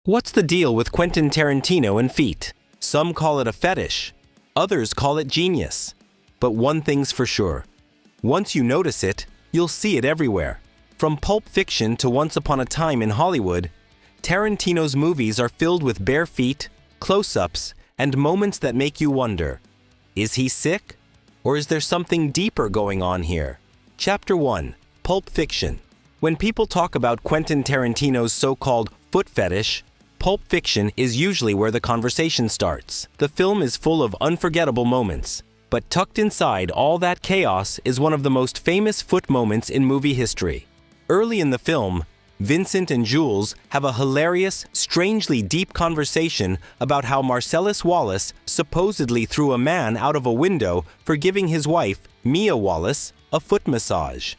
What's the deal with Quentin Tarantino and feet? Some call it a fetish, others call it genius. But one thing's for sure. Once you notice it, you'll see it everywhere. From Pulp Fiction to Once Upon a Time in Hollywood, Tarantino's movies are filled with bare feet, close-ups, and moments that make you wonder, is he sick? Or is there something deeper going on here? Chapter 1. Pulp Fiction. When people talk about Quentin Tarantino's so-called foot fetish, Pulp Fiction is usually where the conversation starts. The film is full of unforgettable moments, but tucked inside all that chaos is one of the most famous foot moments in movie history. Early in the film, Vincent and Jules have a hilarious, strangely deep conversation about how Marcellus Wallace supposedly threw a man out of a window for giving his wife, Mia Wallace, a foot massage.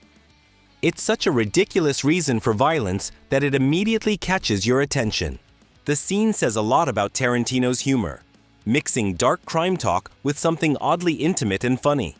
It's such a ridiculous reason for violence that it immediately catches your attention. The scene says a lot about Tarantino's humor, mixing dark crime talk with something oddly intimate and funny.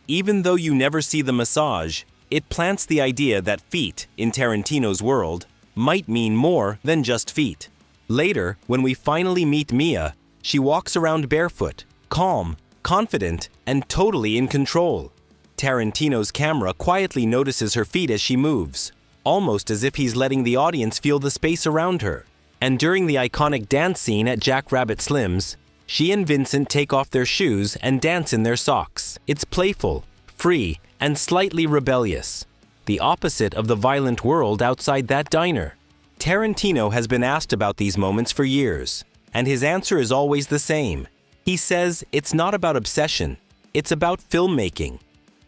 Even though you never see the massage, it plants the idea that feet, in Tarantino's world, might mean more than just feet. Later, when we finally meet Mia, she walks around barefoot, calm, confident, and totally in control. Tarantino's camera quietly notices her feet as she moves, almost as if he's letting the audience feel the space around her. And during the iconic dance scene at Jack Rabbit Slim's, she and Vincent take off their shoes and dance in their socks. It's playful, free, and slightly rebellious, the opposite of the violent world outside that diner. Tarantino has been asked about these moments for years, and his answer is always the same. He says it's not about obsession, it's about filmmaking.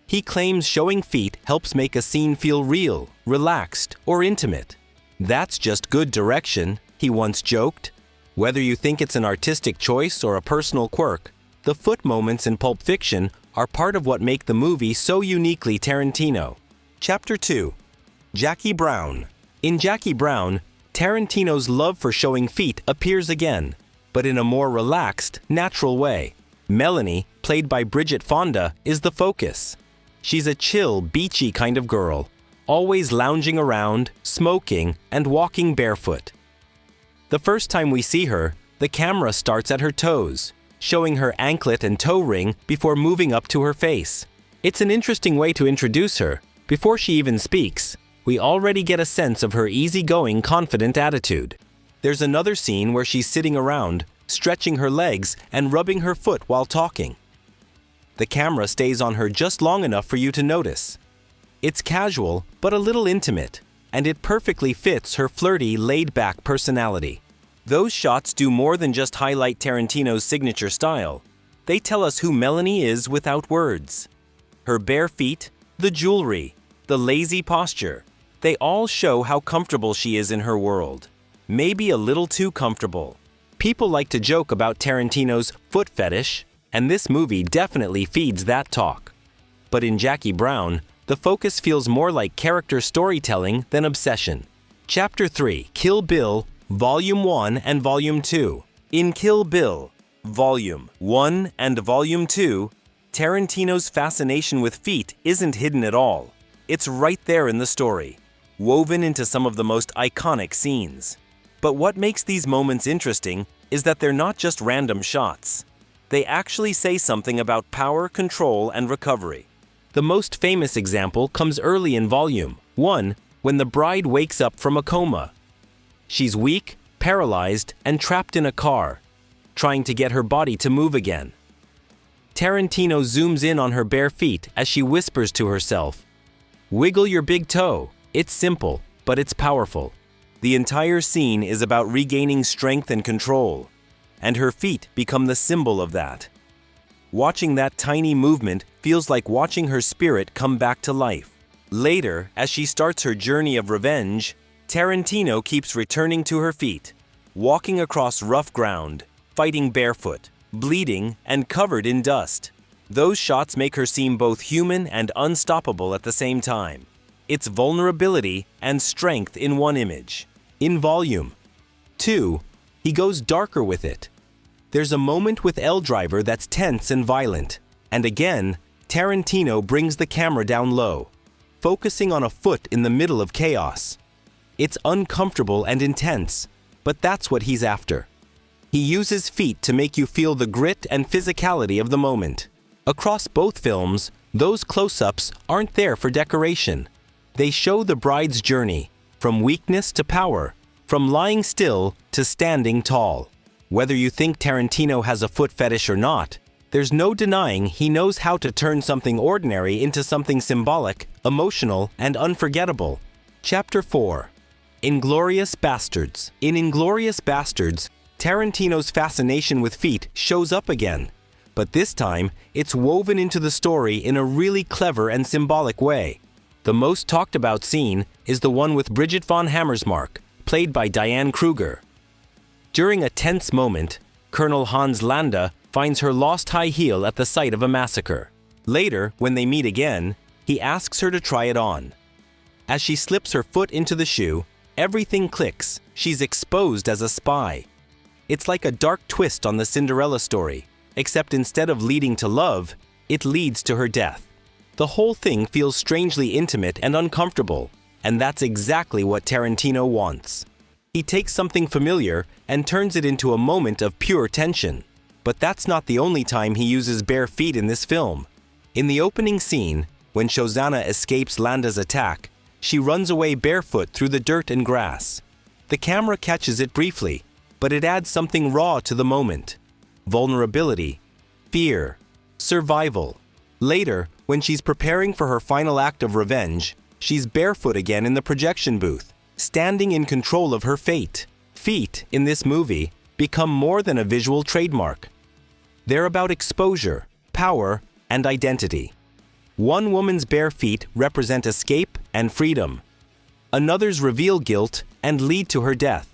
He claims showing feet helps make a scene feel real, relaxed, or intimate. That's just good direction, he once joked. Whether you think it's an artistic choice or a personal quirk, the foot moments in Pulp Fiction are part of what make the movie so uniquely Tarantino. Chapter 2. Jackie Brown. In Jackie Brown, Tarantino's love for showing feet appears again, but in a more relaxed, natural way. Melanie, played by Bridget Fonda, is the focus. She's a chill, beachy kind of girl, always lounging around, smoking, and walking barefoot. The first time we see her, the camera starts at her toes, showing her anklet and toe ring before moving up to her face. It's an interesting way to introduce her. Before she even speaks, we already get a sense of her easygoing, confident attitude. There's another scene where she's sitting around, stretching her legs and rubbing her foot while talking. The camera stays on her just long enough for you to notice. It's casual, but a little intimate, and it perfectly fits her flirty, laid-back personality. Those shots do more than just highlight Tarantino's signature style. They tell us who Melanie is without words. Her bare feet, the jewelry, the lazy posture, they all show how comfortable she is in her world. Maybe a little too comfortable. People like to joke about Tarantino's foot fetish, and this movie definitely feeds that talk. But in Jackie Brown, the focus feels more like character storytelling than obsession. Chapter 3. Kill Bill, Volume 1 and Volume 2. In Kill Bill, Volume 1 and Volume 2, Tarantino's fascination with feet isn't hidden at all. It's right there in the story, woven into some of the most iconic scenes. But what makes these moments interesting is that they're not just random shots. They actually say something about power, control, and recovery. The most famous example comes early in Volume 1, when the bride wakes up from a coma. She's weak, paralyzed, and trapped in a car, trying to get her body to move again. Tarantino zooms in on her bare feet as she whispers to herself, "Wiggle your big toe." It's simple, but it's powerful. The entire scene is about regaining strength and control, and her feet become the symbol of that. Watching that tiny movement feels like watching her spirit come back to life. Later, as she starts her journey of revenge, Tarantino keeps returning to her feet, walking across rough ground, fighting barefoot, bleeding, and covered in dust. Those shots make her seem both human and unstoppable at the same time. It's vulnerability and strength in one image. In Volume 2, he goes darker with it. There's a moment with Elle Driver that's tense and violent, and again, Tarantino brings the camera down low, focusing on a foot in the middle of chaos. It's uncomfortable and intense, but that's what he's after. He uses feet to make you feel the grit and physicality of the moment. Across both films, those close-ups aren't there for decoration. They show the bride's journey, from weakness to power, from lying still to standing tall. Whether you think Tarantino has a foot fetish or not, there's no denying he knows how to turn something ordinary into something symbolic, emotional, and unforgettable. Chapter 4. Inglourious Basterds. In Inglourious Basterds, Tarantino's fascination with feet shows up again, but this time it's woven into the story in a really clever and symbolic way. The most talked about scene is the one with Bridget von Hammersmark, played by Diane Kruger. During a tense moment, Colonel Hans Landa finds her lost high heel at the site of a massacre. Later, when they meet again, he asks her to try it on. As she slips her foot into the shoe, everything clicks. She's exposed as a spy. It's like a dark twist on the Cinderella story, except instead of leading to love, it leads to her death. The whole thing feels strangely intimate and uncomfortable, and that's exactly what Tarantino wants. He takes something familiar and turns it into a moment of pure tension. But that's not the only time he uses bare feet in this film. In the opening scene, when Shosanna escapes Landa's attack, she runs away barefoot through the dirt and grass. The camera catches it briefly, but it adds something raw to the moment. Vulnerability, fear, survival. Later, when she's preparing for her final act of revenge, she's barefoot again in the projection booth, standing in control of her fate. Feet, in this movie, become more than a visual trademark. They're about exposure, power, and identity. One woman's bare feet represent escape and freedom. Another's reveal guilt and lead to her death.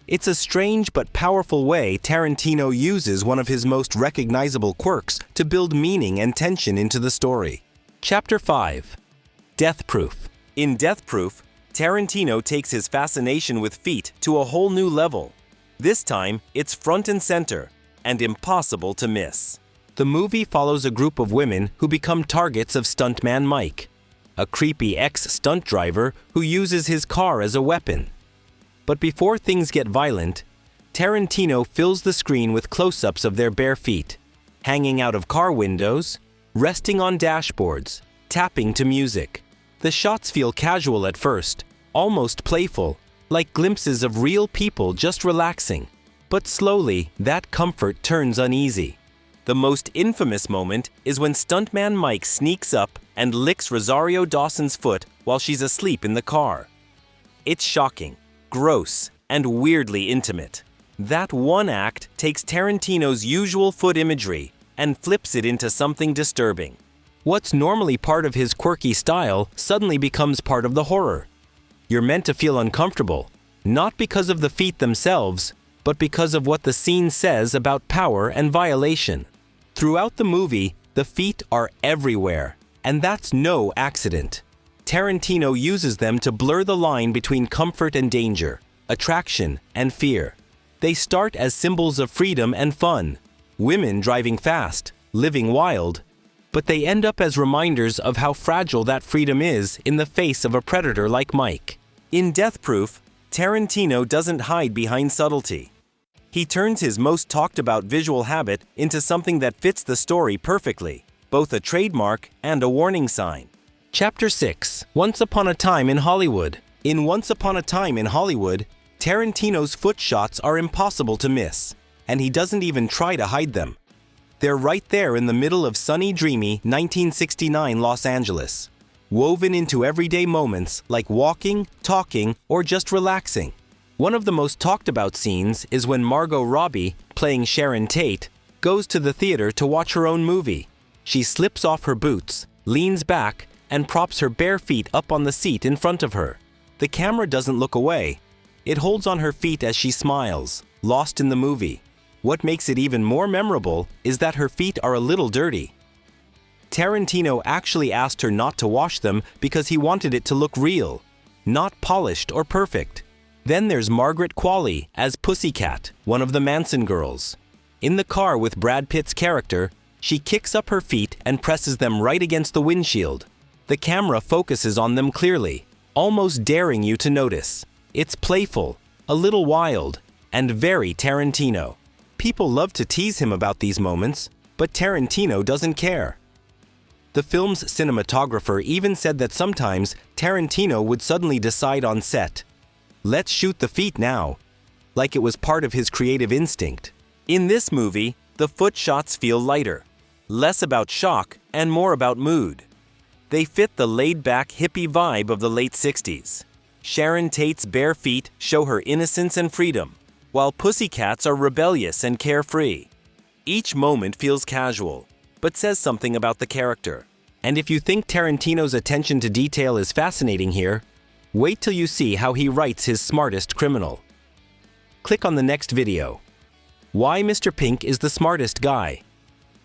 It's a strange but powerful way Tarantino uses one of his most recognizable quirks to build meaning and tension into the story. Chapter 5. Death Proof. In Death Proof, Tarantino takes his fascination with feet to a whole new level. This time, it's front and center, and impossible to miss. The movie follows a group of women who become targets of stuntman Mike, a creepy ex-stunt driver who uses his car as a weapon. But before things get violent, Tarantino fills the screen with close-ups of their bare feet, hanging out of car windows, resting on dashboards, tapping to music. The shots feel casual at first, almost playful, like glimpses of real people just relaxing. But slowly, that comfort turns uneasy. The most infamous moment is when stuntman Mike sneaks up and licks Rosario Dawson's foot while she's asleep in the car. It's shocking, gross, and weirdly intimate. That one act takes Tarantino's usual foot imagery and flips it into something disturbing. What's normally part of his quirky style suddenly becomes part of the horror. You're meant to feel uncomfortable, not because of the feet themselves, but because of what the scene says about power and violation. Throughout the movie, the feet are everywhere, and that's no accident. Tarantino uses them to blur the line between comfort and danger, attraction and fear. They start as symbols of freedom and fun, women driving fast, living wild, but they end up as reminders of how fragile that freedom is in the face of a predator like Mike. In Death Proof, Tarantino doesn't hide behind subtlety. He turns his most talked about visual habit into something that fits the story perfectly, both a trademark and a warning sign. Chapter 6. Once Upon a Time in Hollywood. In Once Upon a Time in Hollywood, Tarantino's foot shots are impossible to miss, and he doesn't even try to hide them. They're right there in the middle of sunny, dreamy 1969 Los Angeles, woven into everyday moments like walking, talking, or just relaxing. One of the most talked about scenes is when Margot Robbie, playing Sharon Tate, goes to the theater to watch her own movie. She slips off her boots, leans back, and props her bare feet up on the seat in front of her. The camera doesn't look away. It holds on her feet as she smiles, lost in the movie. What makes it even more memorable is that her feet are a little dirty. Tarantino actually asked her not to wash them because he wanted it to look real, not polished or perfect. Then there's Margaret Qualley as Pussycat, one of the Manson girls. In the car with Brad Pitt's character, she kicks up her feet and presses them right against the windshield. The camera focuses on them clearly, almost daring you to notice. It's playful, a little wild, and very Tarantino. People love to tease him about these moments, but Tarantino doesn't care. The film's cinematographer even said that sometimes Tarantino would suddenly decide on set, "Let's shoot the feet now," like it was part of his creative instinct. In this movie, the foot shots feel lighter, less about shock and more about mood. They fit the laid-back hippie vibe of the late 60s. Sharon Tate's bare feet show her innocence and freedom, while pussycats are rebellious and carefree. Each moment feels casual, but says something about the character. And if you think Tarantino's attention to detail is fascinating here, wait till you see how he writes his smartest criminal. Click on the next video, Why Mr. Pink is the Smartest Guy,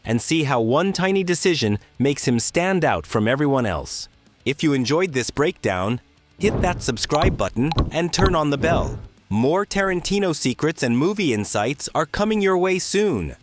and see how one tiny decision makes him stand out from everyone else. If you enjoyed this breakdown, hit that subscribe button and turn on the bell. More Tarantino secrets and movie insights are coming your way soon.